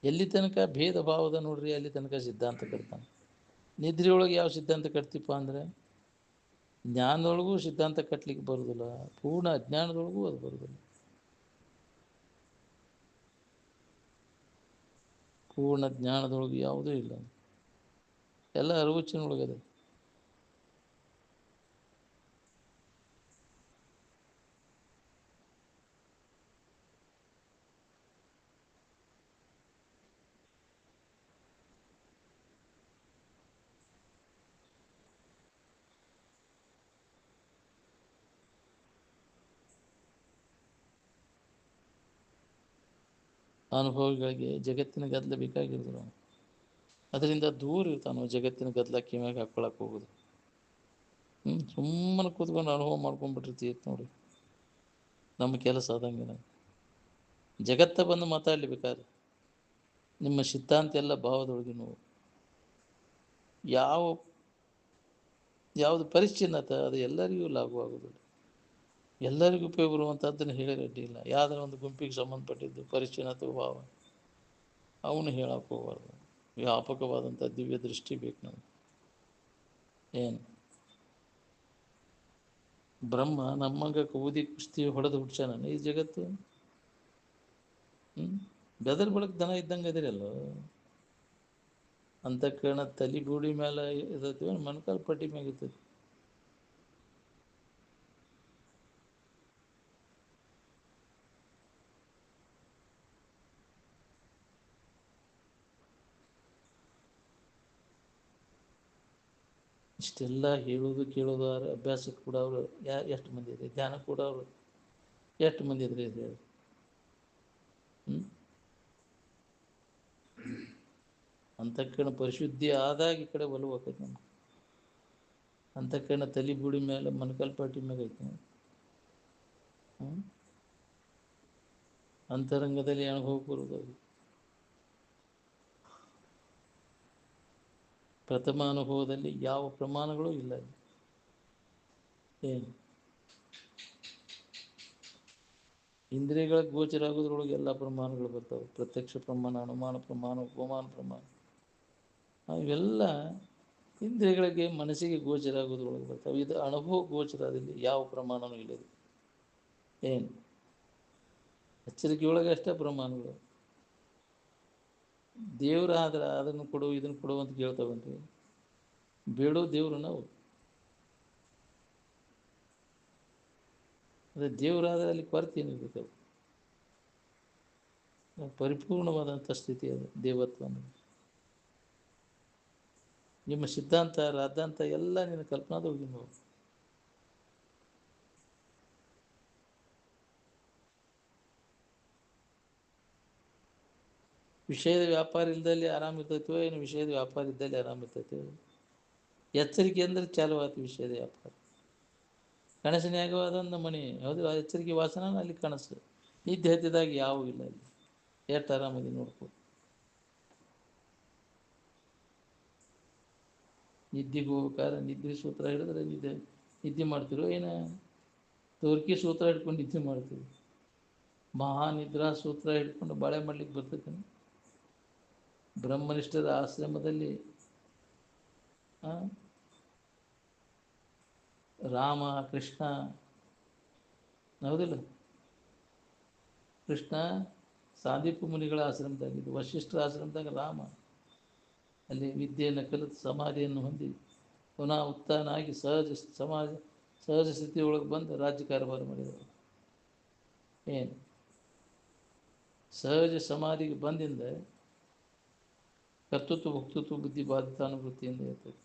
S1: ಎಲ್ಲಿ ತನಕ ಭೇದ ಭಾವದ ನೋಡ್ರಿ, ಅಲ್ಲಿ ತನಕ ಸಿದ್ಧಾಂತ ಕಟ್ತಾನೆ. ನಿದ್ರೆಯೊಳಗೆ ಯಾವ ಸಿದ್ಧಾಂತ ಕಟ್ತೀಪ್ಪ ಅಂದರೆ ಜ್ಞಾನದೊಳಗೂ ಸಿದ್ಧಾಂತ ಕಟ್ಟಲಿಕ್ಕೆ ಬರೋದಿಲ್ಲ, ಪೂರ್ಣ ಅಜ್ಞಾನದೊಳಗೂ ಅದು ಬರೋದಿಲ್ಲ. ಪೂರ್ಣ ಜ್ಞಾನದೊಳಗೆ ಯಾವುದೂ ಇಲ್ಲ, ಎಲ್ಲ ಅರವಚ್ಚಿನೊಳಗದೆ. ಅನುಭವಿಗಳಿಗೆ ಜಗತ್ತಿನ ಗದ್ದಲ ಬೇಕಾಗಿರೋದು. ಅದರಿಂದ ದೂರ ಇರ್ತಾನೋ ಜಗತ್ತಿನ ಗದ್ದಲ ಕಿವ್ಯಾಗ ಹಾಕ್ಕೊಳಕ್ಕೆ ಹೋಗೋದು. ಸುಮ್ಮನೆ ಕೂತ್ಕೊಂಡು ಅನುಭವ ಮಾಡ್ಕೊಂಡ್ಬಿಟ್ಟಿರ್ತೀವಿ ನೋಡಿ. ನಮ್ಮ ಕೆಲಸ ಆದಂಗಿಲ್ಲ. ಜಗತ್ತ ಬಂದು ಮಾತಾಡಲಿ ಬೇಕಾದ್ರೆ, ನಿಮ್ಮ ಸಿದ್ಧಾಂತ ಎಲ್ಲ ಭಾವದೊಳಗೆ ನೋವು. ಯಾವುದು ಪರಿಚ್ಛಿನ್ನತ ಅದು ಎಲ್ಲರಿಗೂ ಲಾಭ ಆಗೋದಿಲ್ಲ. ಎಲ್ಲರಿಗೂ ಉಪಯೋಗ ಬರುವಂಥದ್ದನ್ನು ಹೇಳೋದು ಇಲ್ಲ. ಯಾವುದರ ಒಂದು ಗುಂಪಿಗೆ ಸಂಬಂಧಪಟ್ಟಿದ್ದು ಪರಿಚ್ಛಿನ್ನತ ಭಾವ ಅವನು ಹೇಳಕ್ಕೆ ಹೋಗಬಾರ್ದು. ವ್ಯಾಪಕವಾದಂಥ ದಿವ್ಯ ದೃಷ್ಟಿ ಬೇಕು ನಮಗೆ. ಏನು ಬ್ರಹ್ಮ ನಮ್ಮಂಗ ಕೂದಿ ಕುಸ್ತಿ ಹೊಡೆದು ಹುಡ್ಸ್ಯಾನ ಈ ಜಗತ್ತು. ಬೆದರ್ ಬಳಕ ದನ ಇದ್ದಂಗೆ ಅದಿರಲ್ಲೋ. ಅಂತ ಕಾರಣ ತಲೆ ಬೂಡಿ ಮೇಲೆ ಇರ್ತೈತಿ, ಮಣ್ಕಾಲು ಪಟ್ಟಿ ಮ್ಯಾಗ ಇರ್ತೈತಿ. ಇಷ್ಟೆಲ್ಲ ಹೇಳೋದು ಕೇಳೋದು ಅಭ್ಯಾಸಕ್ಕೆ ಕೂಡ ಅವರು ಎಷ್ಟು ಮಂದಿ ಇದೆ, ಧ್ಯಾನ ಕೂಡ ಅವರು ಎಷ್ಟು ಮಂದಿ ಇದ್ರೆ ಇದು ಹೇಳಿ. ಅಂತಃಕರಣ ಪರಿಶುದ್ಧಿ ಆದಾಗ ಈ ಕಡೆ ಒಲವು ಆಕೈತಿ ನಮ್ಗೆ. ಅಂತಃಕರಣ ತಲೆ ಬೂಡಿ ಮೇಲೆ ಮಣಕಾಲು ಪಟ್ಟಿ ಮ್ಯಾಗ ಐತಿ. ಅಂತರಂಗದಲ್ಲಿ ಅನುಭವ ಬರುವುದು. ಪ್ರಥಮ ಅನುಭವದಲ್ಲಿ ಯಾವ ಪ್ರಮಾಣಗಳು ಇಲ್ಲ. ಏನು ಇಂದ್ರಿಯಗಳ ಗೋಚರ ಆಗೋದ್ರೊಳಗೆ ಎಲ್ಲ ಪ್ರಮಾಣಗಳು ಬರ್ತಾವೆ. ಪ್ರತ್ಯಕ್ಷ ಪ್ರಮಾಣ, ಅನುಮಾನ ಪ್ರಮಾಣ, ಉಪಮಾನ ಪ್ರಮಾಣ, ಅವೆಲ್ಲ ಇಂದ್ರಿಯಗಳಿಗೆ ಮನಸ್ಸಿಗೆ ಗೋಚರ ಆಗೋದ್ರೊಳಗೆ ಬರ್ತಾವೆ. ಇದು ಅನುಭವ ಗೋಚರದಲ್ಲಿ ಯಾವ ಪ್ರಮಾಣವೂ ಇಲ್ಲ. ಏನು ಎಚ್ಚರಿಕೆಯೊಳಗೆ ಅಷ್ಟೇ ಪ್ರಮಾಣಗಳು. ದೇವ್ರ ಆದ್ರೆ ಅದನ್ನು ಕೊಡು ಇದನ್ನು ಕೊಡು ಅಂತ ಕೇಳ್ತಾವನ್ರಿ. ಬೇಡೋ ದೇವ್ರು ನಾವು. ಅದೇ ದೇವರಾದರೆ ಅಲ್ಲಿ ಕೊರತೆ ಏನಿರ್ಬೇಕು. ಪರಿಪೂರ್ಣವಾದಂಥ ಸ್ಥಿತಿ ಅದು ದೇವತ್ವ ಅನ್ನೋದು. ನಿಮ್ಮ ಸಿದ್ಧಾಂತ ರಾದ್ಧಾಂತ ಎಲ್ಲ ನಿನ್ನ ಕಲ್ಪನಾದೊಳಗೆ ನಾವು. ವಿಷಯದ ವ್ಯಾಪಾರ ಇಲ್ದಲ್ಲಿ ಆರಾಮ ಇರ್ತೈತೋ ಏನು ವಿಷಯದ ವ್ಯಾಪಾರ ಇದ್ದಲ್ಲಿ ಆರಾಮ ಇರ್ತೈತೋ. ಎಚ್ಚರಿಕೆ ಅಂದರೆ ಚಾಲು ಆಯ್ತು ವಿಷಯದ ವ್ಯಾಪಾರ. ಕನಸಿನ್ಯಾಗ ಅದೊಂದು ಮಣಿ ಯಾವುದು ಎಚ್ಚರಿಕೆ ವಾಸನ ಅಲ್ಲಿ ಕನಸು. ನಿದ್ದೆ ಹತ್ತಿದಾಗ ಯಾವೂ ಇಲ್ಲ ಅಲ್ಲಿ. ಎಷ್ಟು ಆರಾಮದಿ ನೋಡ್ಕೊ. ನಿದ್ದೆಗೆ ಹೋಗ್ಬೇಕಾದ್ರೆ ನಿದ್ರೆ ಸೂತ್ರ ಹಿಡಿದ್ರೆ ನಿದ್ದೆ ಮಾಡ್ತಿರೋ ಏನು ತೋರ್ಕಿ ಸೂತ್ರ ಹಿಡ್ಕೊಂಡು ನಿದ್ದೆ ಮಾಡ್ತೀವಿ. ಮಹಾನಿದ್ರಾ ಸೂತ್ರ ಹಿಡ್ಕೊಂಡು ಬಾಳೆ ಮಾಡ್ಲಿಕ್ಕೆ ಬರ್ತೈತೆ. ಬ್ರಹ್ಮನಿಷ್ಠರ ಆಶ್ರಮದಲ್ಲಿ ರಾಮ ಕೃಷ್ಣ ಹೌದಿಲ್ಲ. ಕೃಷ್ಣ ಸಾಂದೀಪ ಮುನಿಗಳ ಆಶ್ರಮದಾಗಿದ್ದು, ವಶಿಷ್ಠರ ಆಶ್ರಮದಾಗ ರಾಮ ಅಲ್ಲಿ ವಿದ್ಯೆಯನ್ನು ಕಲಿತು ಸಮಾಧಿಯನ್ನು ಹೊಂದಿ ಪುನಃ ಉತ್ಥಾನ ಆಗಿ ಸಹಜ ಸ್ಥಿತಿಯೊಳಗೆ ಬಂದು ರಾಜ್ಯ ಕಾರ್ಯಭಾರ ಮಾಡಿದರು. ಏನು ಸಹಜ ಸಮಾಧಿಗೆ ಬಂದಿಂದ ಕರ್ತೃತ್ವ ಭಕ್ತೃತ್ವ ಬುದ್ಧಿ ಬಾಧಿತಾನುವೃತ್ತಿಯಿಂದ ಇರ್ತೈತಿ.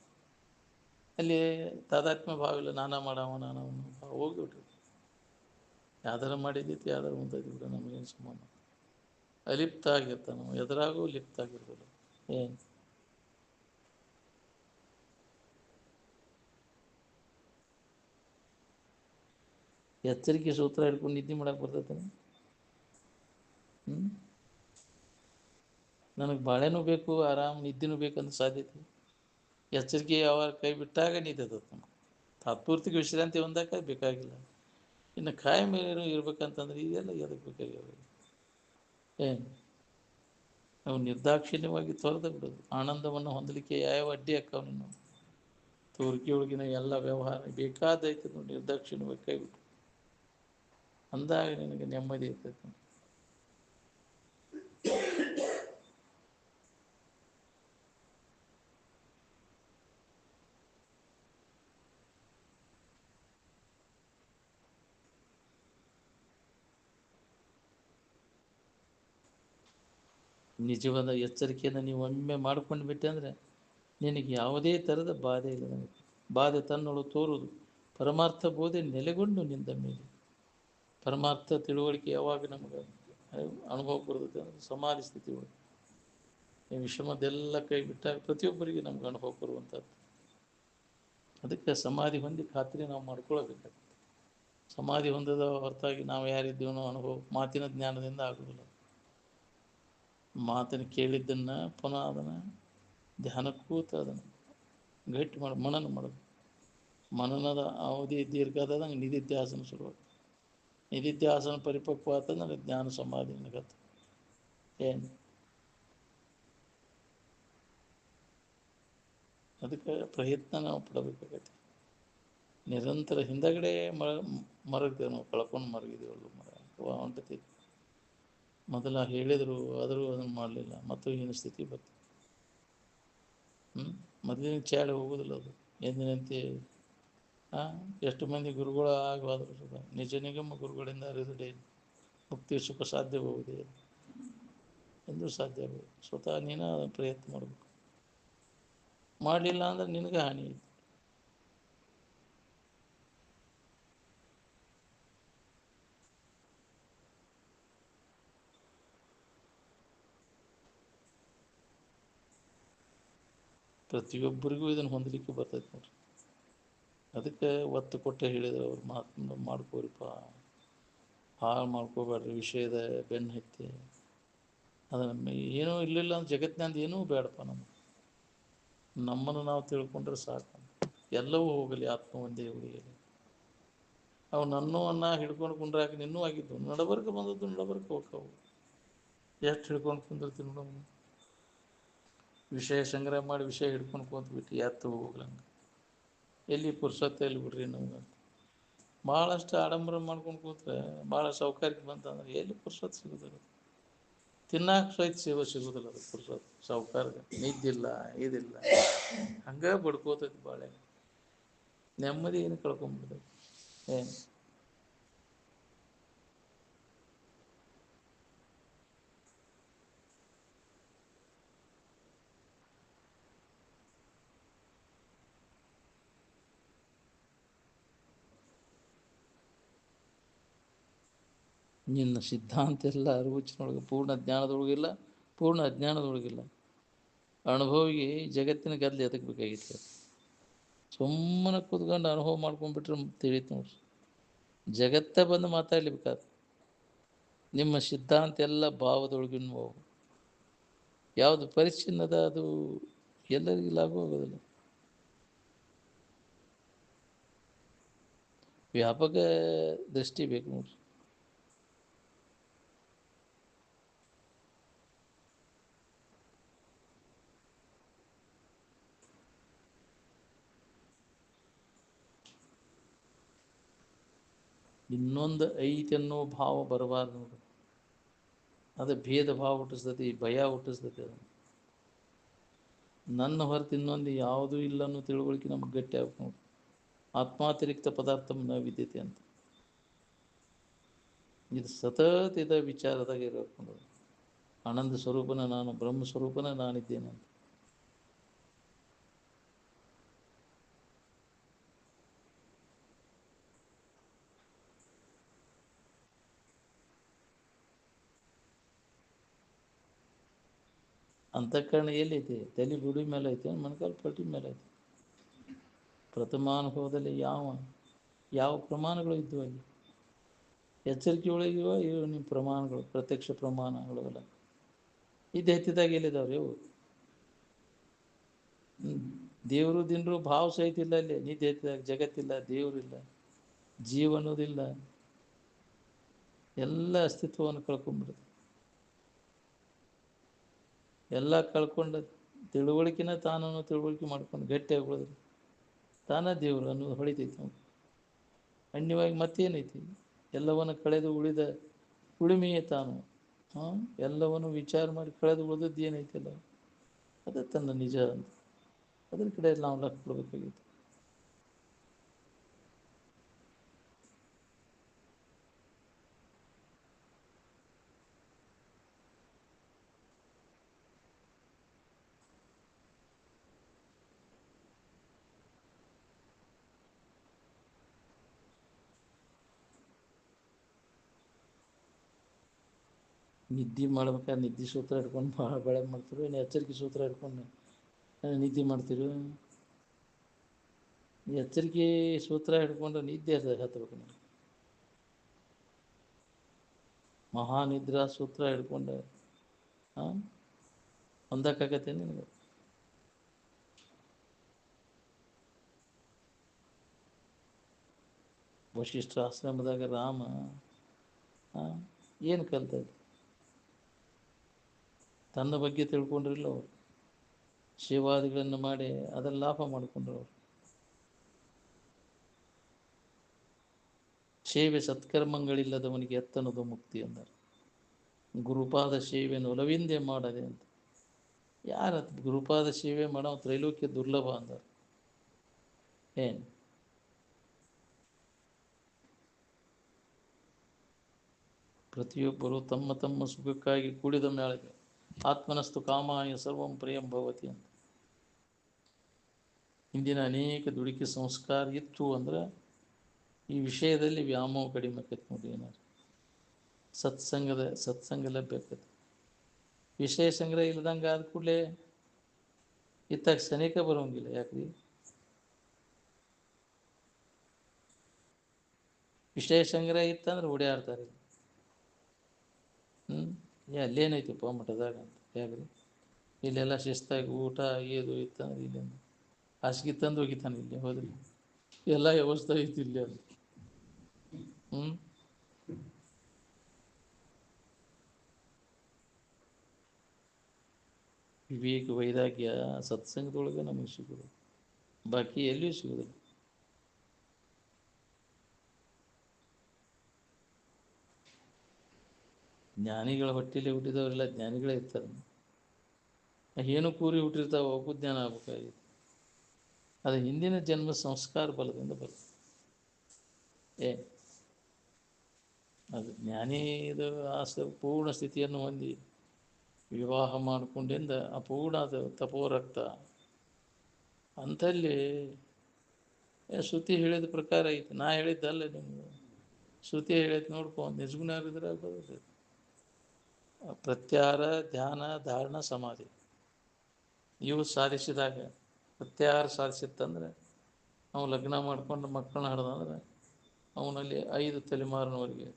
S1: ಅಲ್ಲಿ ತಾದಾತ್ಮ್ಯ ಭಾವ ಇಲ್ಲ. ನಾನಾ ಮಾಡವ ಹೋಗಿಬಿಟ್ರಿ. ಯಾವ್ದಾರ ಮಾಡಿದ್ದೈತಿ ಯಾವ್ದಾರು ಮುಂದೈತಿ ಬಿಡ, ನಮಗೇನು ಸಂಬಂಧ. ಅಲಿಪ್ತ ಆಗಿರ್ತಾನೆ ನಾವು, ಎದುರಾಗೂ ಲಿಪ್ತ ಆಗಿರ್ಬೋದು. ಏನು ಎಚ್ಚರಿಕೆ ಸೂತ್ರ ಹಿಡ್ಕೊಂಡು ನಿದ್ದೆ ಮಾಡಕ್ಕೆ ಬರ್ತೈತೆ. ನನಗೆ ಬಾಳೆನೂ ಬೇಕು, ಆರಾಮ್ ನಿದ್ದೆನೂ ಬೇಕಂತ ಸಾಧ್ಯತೆ. ಎಚ್ಚರಿಕೆ ಯಾವ ಕೈ ಬಿಟ್ಟಾಗ ನಿದ್ದೆ ತಮ್ಮ ತಾತ್ಪೂರ್ತಿಗೆ ವಿಶ್ರಾಂತಿ ಹೊಂದಾಕ ಬೇಕಾಗಿಲ್ಲ. ಇನ್ನು ಕಾಯಿ ಮೇಲೆ ಇರ್ಬೇಕಂತಂದ್ರೆ ಇದೆಲ್ಲ ಎದಕ್ಕೆ ಬೇಕಾಗಿಲ್ಲ. ಏನು ನಾವು ನಿರ್ದಾಕ್ಷಿಣ್ಯವಾಗಿ ತೊರೆದು ಬಿಡೋದು. ಆನಂದವನ್ನು ಹೊಂದಲಿಕ್ಕೆ ಯಾವ ಅಡ್ಡಿ ಅಕ್ಕವನು ತೋರಿಕೆಯೊಳಗಿನ ಎಲ್ಲ ವ್ಯವಹಾರ ಬೇಕಾದೈತೆ ನೋಡಿ. ನಿರ್ದಾಕ್ಷಿಣ್ಯವಾಗಿ ಕೈ ಬಿಟ್ಟು ಅಂದಾಗ ನಿನಗೆ ನೆಮ್ಮದಿ ಇರ್ತೈತೆ. ನಿಜವಾದ ಎಚ್ಚರಿಕೆಯನ್ನು ನೀವು ಒಮ್ಮೆ ಮಾಡ್ಕೊಂಡು ಬಿಟ್ಟೆ ಅಂದರೆ ನಿನಗೆ ಯಾವುದೇ ಥರದ ಬಾಧೆ ಇಲ್ಲ. ನನಗೆ ಬಾಧೆ ತನ್ನೊಳು ತೋರುವುದು ಪರಮಾರ್ಥ ಬೋಧೆ ನೆಲೆಗೊಂಡು ನಿಂದ ಮೇಲೆ. ಪರಮಾರ್ಥ ತಿಳುವಳಿಕೆ ಯಾವಾಗ ನಮಗೆ ಅನುಭವ ಬರ್ತೈತೆ ಅಂದ್ರೆ ಸಮಾಧಿ ಸ್ಥಿತಿ ಒಳಗೆ ಈ ವಿಷಮದೆಲ್ಲ ಕೈ ಬಿಟ್ಟಾಗ ಪ್ರತಿಯೊಬ್ಬರಿಗೆ ನಮ್ಗೆ ಅನುಭವ ಬರುವಂಥದ್ದು. ಅದಕ್ಕೆ ಸಮಾಧಿ ಹೊಂದಿ ಖಾತ್ರಿ ನಾವು ಮಾಡ್ಕೊಳ್ಬೇಕಾಗ್ತದೆ. ಸಮಾಧಿ ಹೊಂದದ ಹೊರತಾಗಿ ನಾವು ಯಾರಿದ್ದೀವನೋ ಅನುಭವ ಮಾತಿನ ಜ್ಞಾನದಿಂದ ಆಗುವುದಿಲ್ಲ. ಮಾತನ್ನು ಕೇಳಿದ್ದನ್ನು ಪುನಃ ಅದನ್ನು ಧ್ಯಾನ ಕೂತ ಅದನ್ನು ಗಟ್ಟಿ ಮಾಡಿ ಮನನ ಮಾಡೋದು. ಮನನದ ಅವಧಿ ದೀರ್ಘಾದಂಗೆ ನಿಧಿಧ್ಯಾಸನ ಶುರುವಾಗ್ತದೆ. ನಿಧಿಧ್ಯಾಸನ ಪರಿಪಕ್ವ ಆತಂದ್ರೆ ಜ್ಞಾನ ಸಮಾಧಿ ನನಗತ್ತೆ ಏನು. ಅದಕ್ಕೆ ಪ್ರಯತ್ನ ನಾವು ಪಡಬೇಕಾಗತ್ತೆ ನಿರಂತರ. ಹಿಂದಗಡೆ ಮರಗ್ತೇವೆ ನಾವು, ಕಳ್ಕೊಂಡು ಮರಗಿದ್ದೀವಲ್ಲ, ಹೊಂಟತಿ. ಮೊದಲ ಹೇಳಿದರು ಆದರೂ ಅದನ್ನು ಮಾಡಲಿಲ್ಲ, ಮತ್ತು ಈಗಿನ ಸ್ಥಿತಿ ಬರ್ತದೆ. ಮೊದಲಿನ ಚಾಳಿ ಹೋಗೋದಿಲ್ಲ ಅದು ಎಂದಿನಂತೆ. ಎಷ್ಟು ಮಂದಿ ಗುರುಗಳ ಆಗವಾದರು ಸುದ ನಿಜ ನಿಗಮ ಗುರುಗಳಿಂದ ಅರಿದುಡೆ ಮುಕ್ತಿ ಸುಖ ಸಾಧ್ಯವಾಗುವುದೇ ಎಂದು ಸಾಧ್ಯ ಆಗುವುದು. ಸ್ವತಃ ನೀನು ಅದನ್ನು ಪ್ರಯತ್ನ ಮಾಡಬೇಕು. ಮಾಡಲಿಲ್ಲ ಅಂದ್ರೆ ನಿನಗೆ ಹಾನಿ ಐತಿ. ಪ್ರತಿಯೊಬ್ಬರಿಗೂ ಇದನ್ನು ಹೊಂದಲಿಕ್ಕೆ ಬರ್ತೈತೆ ನೋಡ್ರಿ. ಅದಕ್ಕೆ ಒತ್ತು ಕೊಟ್ಟೆ ಹೇಳಿದ್ರು ಅವ್ರು, ಮಾತು ಮಾಡ್ಕೋರಿಪ್ಪ, ಹಾಳು ಮಾಡ್ಕೋಬೇಡ್ರಿ ವಿಷಯದ ಬೆನ್ನು ಹತ್ತಿ. ಅದನ್ನು ಏನೂ ಇರಲಿಲ್ಲ ಅಂದ್ರೆ ಜಗತ್ತಿನಂದು ಏನೂ ಬೇಡಪ್ಪ ನಮ್ಗೆ. ನಮ್ಮನ್ನು ನಾವು ತಿಳ್ಕೊಂಡ್ರೆ ಸಾಕು. ಎಲ್ಲವೂ ಹೋಗಲಿ, ಆತ್ಮ ಒಂದೇ ಉಳಿಯಲಿ. ಅವು ನನ್ನೂ ಅನ್ನ ಹಿಡ್ಕೊಂಡು ಕುಂಡ್ರಾಕ ನಿನ್ನೂ ಆಗಿದ್ದು, ನಡಬರ್ಕ ಬಂದದ್ದು ನಡಬರ್ಕ ಹೋಗ್ತಾವು. ಎಷ್ಟು ಹಿಡ್ಕೊಂಡು ಕುಂದಿರ್ತೀನಿ ನೋಡು. ವಿಷಯ ಸಂಗ್ರಹ ಮಾಡಿ ವಿಷಯ ಹಿಡ್ಕೊಂಡು ಕೂತ್ಬಿಟ್ಟು ಎತ್ತು ಹೋಗ್ಲಂಗೆ. ಎಲ್ಲಿ ಪುರ್ಸತ್ತೆ ಎಲ್ಲಿ ಬಿಡ್ರಿ ನಮ್ಗೆ. ಭಾಳಷ್ಟು ಆಡಂಬರ ಮಾಡ್ಕೊಂಡು ಕೂತ್ರೆ, ಭಾಳ ಸೌಕರ್ಯಕ್ಕೆ ಬಂತಂದ್ರೆ ಎಲ್ಲಿ ಪುರ್ಸತ್ತು ಸಿಗೋದಿಲ್ಲ. ತಿನ್ನಾಕ ಸಹಿತ ಸಿಗೋದಿಲ್ಲ ಅದು ಪುರ್ಸತ್ತು. ಸೌಕರ್ಯ ನಿದ್ದಿಲ್ಲ, ಇದಿಲ್ಲ, ಹಂಗೆ ಬಡ್ಕೋತೈತಿ ಬಾಳೆ. ನೆಮ್ಮದಿ ಏನು ಕಳ್ಕೊಂಡ್ಬಿಡ್ತೈತಿ ಏನು. ನಿನ್ನ ಸಿದ್ಧಾಂತ ಎಲ್ಲ ಅರಿವುಚ್ಚಿನೊಳಗೆ ಪೂರ್ಣ ಜ್ಞಾನದೊಳಗಿಲ್ಲ, ಪೂರ್ಣ ಅಜ್ಞಾನದೊಳಗಿಲ್ಲ. ಅನುಭವಿಗೆ ಜಗತ್ತಿನ ಗದ್ದಲೆ ಎದಕ್ಕೆ ಬೇಕಾಗಿತ್ತು? ಸುಮ್ಮನೆ ಕೂತ್ಕೊಂಡು ಅನುಭವ ಮಾಡ್ಕೊಂಡ್ಬಿಟ್ರೆ ತಿಳಿತು ನೋಡ್ರಿ. ಜಗತ್ತೇ ಬಂದು ಮಾತಾಡ್ಲಿಬೇಕಾದ್ರೆ ನಿಮ್ಮ ಸಿದ್ಧಾಂತ ಎಲ್ಲ ಭಾವದೊಳಗಿನ ಹೋಗು. ಯಾವುದು ಪರಿಚ್ಛಿನ್ನದ ಅದು ಎಲ್ಲರಿಗೂ ಲಾಭ ಆಗೋದಿಲ್ಲ. ವ್ಯಾಪಕ ದೃಷ್ಟಿ ಬೇಕು ನೋಡ್ರಿ. ಇನ್ನೊಂದು ಐತಿ ಅನ್ನೋ ಭಾವ ಬರಬಾರ್ದು ನೋಡ್ರಿ. ಅದು ಭೇದ ಭಾವ ಹುಟ್ಟಿಸ್ತೈತಿ, ಭಯ ಹುಟ್ಟಿಸ್ತೈತಿ. ಅದು ನನ್ನ ಹೊರತು ಇನ್ನೊಂದು ಯಾವುದೂ ಇಲ್ಲ ಅನ್ನೋ ತಿಳುವಳಿಕೆ ನಮ್ಗೆ ಗಟ್ಟಿ ಆಗ್ಬೇಕು ನೋಡಿ. ಆತ್ಮಾತಿರಿಕ್ತ ಪದಾರ್ಥ ನ ವಿದ್ಯತೆ ಅಂತ ಇದು ಸತತ ಇದ ವಿಚಾರದಾಗ ಇರಬೇಕು ನೋಡೋದು. ಆನಂದ ಸ್ವರೂಪನ ನಾನು, ಬ್ರಹ್ಮ ಸ್ವರೂಪನ ನಾನಿದ್ದೇನೆ ಅಂತ. ಅಂತಃಕರಣ ಎಲ್ಲೈತಿ? ತಲೆ ಬುಡಿ ಮೇಲೆ ಐತೆ, ಮೊಣಕಾಲು ಪಟ್ಟಿ ಮೇಲೆ ಐತೆ. ಪ್ರಥಮಾನುಭವದಲ್ಲಿ ಯಾವ ಪ್ರಮಾಣಗಳು ಇದ್ದವು ಅಲ್ಲಿ? ಎಚ್ಚರಿಕೆ ಒಳಗಿವ ಇವು ನಿಮ್ಮ ಪ್ರಮಾಣಗಳು, ಪ್ರತ್ಯಕ್ಷ ಪ್ರಮಾಣಗಳು ಎಲ್ಲ ಇದು ಹೆಚ್ಚಿದಾಗ ಎಲ್ಲಿದ್ದಾವ್ರಿ ಅವು? ದೇವರು ದಿನರು ಭಾವ ಸಹಿತ ಇಲ್ಲ ಅಲ್ಲಿ. ನಿದ್ದೆ ಎತ್ತಿದಾಗ ಜಗತ್ತಿಲ್ಲ, ದೇವರಿಲ್ಲ, ಜೀವ ಅನ್ನೋದಿಲ್ಲ. ಎಲ್ಲ ಅಸ್ತಿತ್ವವನ್ನು ಕಳ್ಕೊಂಡ್ಬಿಡುತ್ತೆ. ಎಲ್ಲ ಕಳ್ಕೊಂಡು ತಿಳುವಳಿಕೆನ ತಾನನ್ನು ತಿಳುವಳಿಕೆ ಮಾಡ್ಕೊಂಡು ಗಟ್ಟಿಯಾಗಿ ಬೆಳೆದ್ರಿ ತಾನೇ ದೇವರು ಅನ್ನೋದು ಹೊಳಿತೈತಿ ನಾವು. ಅನ್ಯವಾಗಿ ಮತ್ತೇನೈತಿ? ಎಲ್ಲವನ್ನು ಕಳೆದು ಉಳಿದ ಉಳಿಮೆಯೇ ತಾನು. ಎಲ್ಲವನ್ನು ವಿಚಾರ ಮಾಡಿ ಕಳೆದು ಉಳಿದದ್ದು ಏನೈತಿಲ್ಲ ಅದೇ ತನ್ನ ನಿಜ ಅಂತ. ಅದ್ರ ಕಡೆ ನಾವು ಲಕ್ಷ್ಯ ಕೊಡಬೇಕಾಗಿತ್ತು. ನಿದ್ದೆ ಮಾಡ್ಬೇಕಾದ್ರೆ ನಿದ್ದೆ ಸೂತ್ರ ಹಿಡ್ಕೊಂಡು ಭಾಳ ಬೆಳಗ್ಗೆ ಮಾಡ್ತೀರೋ ಏನು ಎಚ್ಚರಿಕೆ ಸೂತ್ರ ಹಿಡ್ಕೊಂಡು ನಿದ್ದೆ ಮಾಡ್ತೀರೋ? ಎಚ್ಚರಿಕೆ ಸೂತ್ರ ಹಿಡ್ಕೊಂಡು ನಿದ್ದೆ ಹತ್ಬೇಕು ನೀವು. ಮಹಾನಿದ್ರಾ ಸೂತ್ರ ಹಿಡ್ಕೊಂಡು ಹೊಂದಕ್ಕಾಗತ್ತೆ ನಿನಗೆ? ವಶಿಷ್ಠ ಆಶ್ರಮದಾಗ ರಾಮ ಏನು ಕಲ್ತ? ತನ್ನ ಬಗ್ಗೆ ತಿಳ್ಕೊಂಡ್ರಿಲ್ಲ ಅವರು. ಸೇವಾದಿಗಳನ್ನು ಮಾಡಿ ಅದರ ಲಾಭ ಮಾಡಿಕೊಂಡ್ರು ಅವರು. ಸೇವೆ ಸತ್ಕರ್ಮಗಳಿಲ್ಲದವನಿಗೆ ಎತ್ತನದು ಮುಕ್ತಿ ಅಂದರು. ಗುರುಪಾದ ಸೇವೆಯನ್ನು ಒಲವಿಂದೆ ಮಾಡದೆ ಅಂತ. ಯಾರ ಗುರುಪಾದ ಸೇವೆ ಮಾಡೋ ತ್ರೈಲೋಕ್ಯ ದುರ್ಲಭ ಅಂದರು. ಏನು ಪ್ರತಿಯೊಬ್ಬರು ತಮ್ಮ ತಮ್ಮ ಸುಖಕ್ಕಾಗಿ ಕೂಡಿದ ಮೇಳಗೆ ಆತ್ಮನಸ್ತು ಕಾಮಾಯ ಸರ್ವಂ ಪ್ರಿಯಂ ಭವತಿ ಅಂತ. ಇಂದಿನ ಅನೇಕ ದುಡುಕಿ ಸಂಸ್ಕಾರ ಇತ್ತು ಅಂದ್ರೆ ಈ ವಿಷಯದಲ್ಲಿ ವ್ಯಾಮೋಹ ಕಡಿಮೆ ಆಕೈತೆ ನೋಡಿ. ಏನಾರು ಸತ್ಸಂಗ ಲಭ್ಯ ಆಕೈತೆ. ವಿಷಯ ಸಂಗ್ರಹ ಇಲ್ದಂಗೆ ಆದ ಕೂಡಲೇ ಇತ್ತಾಗ ಸನೇಕ ಬರೋಂಗಿಲ್ಲ. ಯಾಕ್ರಿ? ವಿಷಯ ಸಂಗ್ರಹ ಇತ್ತಂದ್ರೆ ಓಡಾಡ್ತಾರೆ. ಅಲ್ಲೇನೈತಿಪ್ಪ ಮಠದಾಗ ಅಂತ. ಯಾಕ್ರಿ? ಇಲ್ಲೆಲ್ಲ ಶಿಸ್ತಾಗಿ ಊಟ ಏದು ಇತ್ತಂದ್ರೆ ಇಲ್ಲಿಂದ ಹಾಸಿಗೆ ತಂದು ಹೋಗಿತಾನೆ. ಇಲ್ಲಿ ಹೋದ್ರಿ ಎಲ್ಲ ವ್ಯವಸ್ಥೆ ಐತಿ ಇಲ್ಲಿ ಅದು. ವಿವೇಕ ವೈರಾಗ್ಯ ಸತ್ಸಂಗದೊಳಗೆ ನಮಗೆ ಸಿಗೋದು, ಬಾಕಿ ಎಲ್ಲಿಯೂ ಸಿಗೋದಿಲ್ಲ. ಜ್ಞಾನಿಗಳ ಹೊಟ್ಟೆಯಲ್ಲಿ ಹುಟ್ಟಿದವರೆಲ್ಲ ಜ್ಞಾನಿಗಳೇ ಇರ್ತಾರೆ. ಏನು ಕೂರಿ ಹುಟ್ಟಿರ್ತಾವೆ ಅವಕ್ಕೂ ಜ್ಞಾನ ಆಗ್ಬೇಕಾಗಿತ್ತು. ಅದು ಹಿಂದಿನ ಜನ್ಮ ಸಂಸ್ಕಾರ ಬಲದಿಂದ ಬರ್ತದೆ. ಅದು ಜ್ಞಾನಿದು ಪೂರ್ಣ ಸ್ಥಿತಿಯನ್ನು ಹೊಂದಿ ವಿವಾಹ ಮಾಡಿಕೊಂಡಿಂದ ಅಪೂರ್ಣ ಅದು ತಪೋರಕ್ತ ಅಂಥಲ್ಲಿ ಶ್ರುತಿ ಹೇಳಿದ ಪ್ರಕಾರ ಐತಿ. ನಾ ಹೇಳಿದ್ದಲ್ಲ ನಿಮ್ಗೆ, ಶ್ರುತಿ ಹೇಳೈತೆ ನೋಡ್ಕೊ. ನಿಜಗುಣಾಗಿದ್ರೆ ಬರ್ತೈತೆ. ಪ್ರತ್ಯಾಹಾರ, ಧ್ಯಾನ, ಧಾರಣ, ಸಮಾಧಿ ಇವು ಸಾಧಿಸಿದಾಗ, ಪ್ರತ್ಯಾಹಾರ ಸಾಧಿಸಿತ್ತಂದ್ರೆ ನಾವು ಲಗ್ನ ಮಾಡ್ಕೊಂಡು ಮಕ್ಕಳನ್ನ ಹಡ್ದಂದ್ರೆ ಅವನಲ್ಲಿ 5 ತಲೆಮಾರಿನವರೆಗೆ,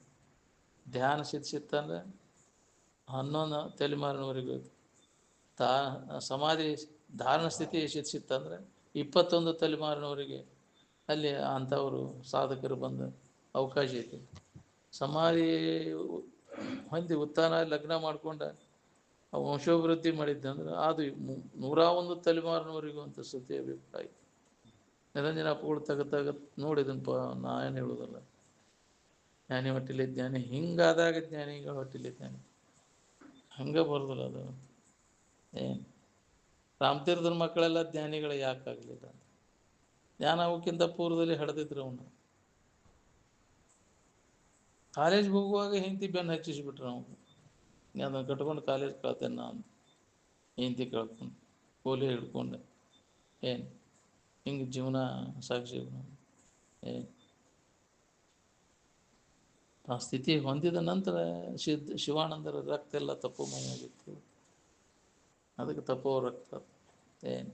S1: ಧ್ಯಾನ ಸಿದ್ಧಿಸಿತ್ತಂದ್ರೆ 11 ತಲೆಮಾರಿನವರೆಗೆ, ಸಮಾಧಿ ಧಾರಣ ಸ್ಥಿತಿ ಸಿದ್ಧಿಸಿತ್ತಂದ್ರೆ 21 ತಲೆಮಾರಿನವರೆಗೆ ಅಲ್ಲಿ ಅಂಥವರು ಸಾಧಕರು ಬಂದ ಅವಕಾಶ ಐತಿ. ಸಮಾಧಿ ಹೊಂದಿ ಉತ್ಥಾನ ಲಗ್ನ ಮಾಡ್ಕೊಂಡು ವಂಶೋಭಿವೃದ್ಧಿ ಮಾಡಿದ್ದಂದ್ರೆ ಅದು 101 ತಲೆಮಾರಿನವರೆಗೂ ಅಂತ ಶ್ರುತಿ ಅಭಿಪ್ರಾಯ. ನಿರಂಜನಪ್ಪಗಳು ತೆಗೆದು ನೋಡಿದನಪ್ಪ. ನಾ ಏನು ಹೇಳೋದಲ್ಲ. ಜ್ಞಾನಿ ಹೊಟ್ಟಿಲೆ ಜ್ಞಾನಿ ಹಿಂಗಾದಾಗ ಜ್ಞಾನಿಗಳ ಹೊಟ್ಟಿಲೆ ಜ್ಞಾನಿ ಹಂಗೆ ಬರೋದಿಲ್ಲ ಅದು. ಏನು ರಾಮತೀರ್ಥರ ಮಕ್ಕಳೆಲ್ಲ ಜ್ಞಾನಿಗಳು ಯಾಕಾಗಲಿಲ್ಲ? ಜ್ಞಾನ ಅವಕ್ಕಿಂತ ಪೂರ್ವದಲ್ಲಿ ಹಡೆದಿದ್ರು. ಅವನು ಕಾಲೇಜ್ಗೆ ಹೋಗುವಾಗ ಹೆಂಡತಿ ಬೆನ್ನು ಹಚ್ಚಿಸ್ಬಿಟ್ರು. ನಾವು ಅದನ್ನು ಕಟ್ಕೊಂಡು ಕಾಲೇಜ್ ಕಳ್ತೇನೆ ನಾನು. ಹೆಂಡತಿ ಕಳ್ಕೊಂಡು ಕೋಲಿ ಹಿಡ್ಕೊಂಡು ಏನು ಹಿಂಗೆ ಜೀವನ ಸಾಕ್ಷಿ. ಏನು ಆ ಸ್ಥಿತಿ ಹೊಂದಿದ ನಂತರ ಶಿವಾನಂದರ ರಕ್ತ ಎಲ್ಲ ತಪೋಮಯವಾಗಿತ್ತು. ಅದಕ್ಕೆ ತಪೋ ರಕ್ತ. ಏನು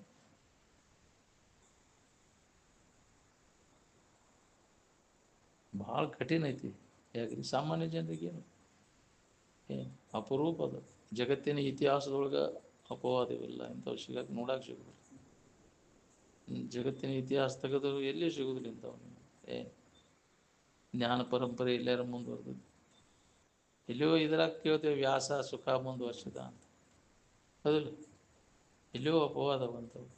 S1: ಭಾಳ ಕಠಿಣ ಐತಿ. ಯಾಕ್ರಿ? ಸಾಮಾನ್ಯ ಜನರಿಗೇನು ಅಪರೂಪ. ಅದು ಜಗತ್ತಿನ ಇತಿಹಾಸದೊಳಗೆ ಅಪವಾದವಿಲ್ಲ. ಇಂಥವು ನೋಡಕ್ಕೆ ಸಿಗೋದಿಲ್ಲ. ಜಗತ್ತಿನ ಇತಿಹಾಸ ತೆಗೆದು ಎಲ್ಲಿ ಸಿಗೋದಿಲ್ಲ ಇಂಥವು. ಜ್ಞಾನ ಪರಂಪರೆ ಎಲ್ಲಾರು ಮುಂದುವರೆದು ಎಲ್ಲಿಯೋ ಇದ್ರಾಗ ಕೇಳ್ತೇವೆ ವ್ಯಾಸ ಸುಖ ಮುಂದುವರ್ಸಿದ ಅಂತ. ಹೌದಿಲ್ಲ? ಎಲ್ಲಿಯೋ ಅಪವಾದವಂಥವು.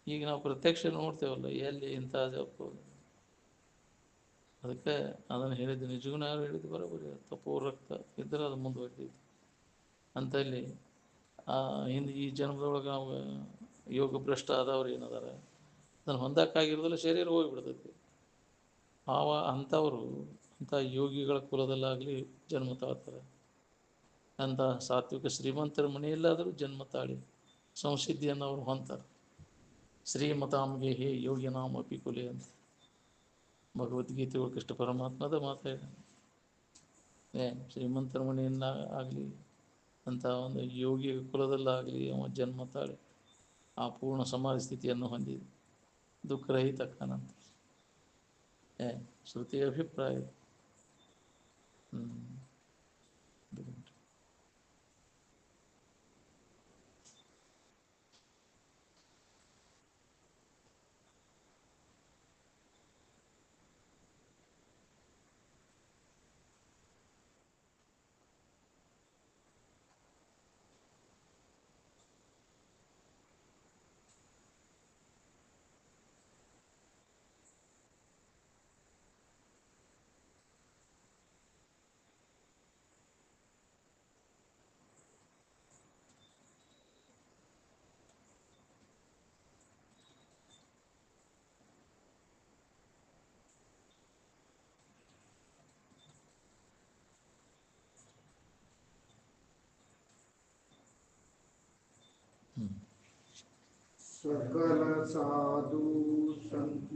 S1: ಈಗ ನಾವು ಪ್ರತ್ಯಕ್ಷ ನೋಡ್ತೇವಲ್ಲ, ಎಲ್ಲಿ ಇಂಥ ಅಪವಾದ. ಅದಕ್ಕೆ ಅದನ್ನು ಹೇಳಿದ್ದು ನಿಜಗುಣ ಹೇಳಿದ್ದು ಬರೋಬರಿ. ತಪೋ ರಕ್ತ ಇದ್ದರೆ ಅದು ಮುಂದುವರಿತೈತಿ. ಅಂಥಲ್ಲಿ ಹಿಂದೆ ಈ ಜನ್ಮದೊಳಗೆ ನಾವು ಯೋಗ ಭ್ರಷ್ಟ ಆದವ್ರು ಏನದಾರ ಅದನ್ನು ಹೊಂದಕ್ಕಾಗಿರೋದಿಲ್ಲ, ಶರೀರ ಹೋಗಿಬಿಡ್ತೈತಿ. ಅಂಥವರು ಅಂಥ ಯೋಗಿಗಳ ಕುಲದಲ್ಲಾಗಲಿ ಜನ್ಮ ತಾಳ್ತಾರೆ. ಅಂಥ ಸಾತ್ವಿಕ ಶ್ರೀಮಂತರ ಮನೆಯಲ್ಲಾದರೂ ಜನ್ಮ ತಾಳಿ ಸಂಸಿದ್ಧಿಯನ್ನು ಅವರು ಹೊಂತಾರೆ. ಶ್ರೀಮತಾಂಗೆ ಹೇ ಯೋಗಿ ನಾಮ ಅಪಿಕುಲೆ ಅಂತ ಭಗವದ್ಗೀತೆ ಕೃಷ್ಣ ಪರಮಾತ್ಮದ ಮಾತಾಡ. ಶ್ರೀಮಂತರ ಮನೆಯಿಂದ ಆಗಲಿ ಅಂತ ಒಂದು ಯೋಗಿ ಕುಲದಲ್ಲಾಗಲಿ ಅವ ಜನ್ಮ ತಾಳಿ ಆ ಪೂರ್ಣ ಸಮಾಧಿ ಸ್ಥಿತಿಯನ್ನು ಹೊಂದಿದೆ, ದುಃಖರಹಿತ ಕಾನಂತ ಶ್ರುತಿಯ ಅಭಿಪ್ರಾಯ.
S2: सकल साधु संत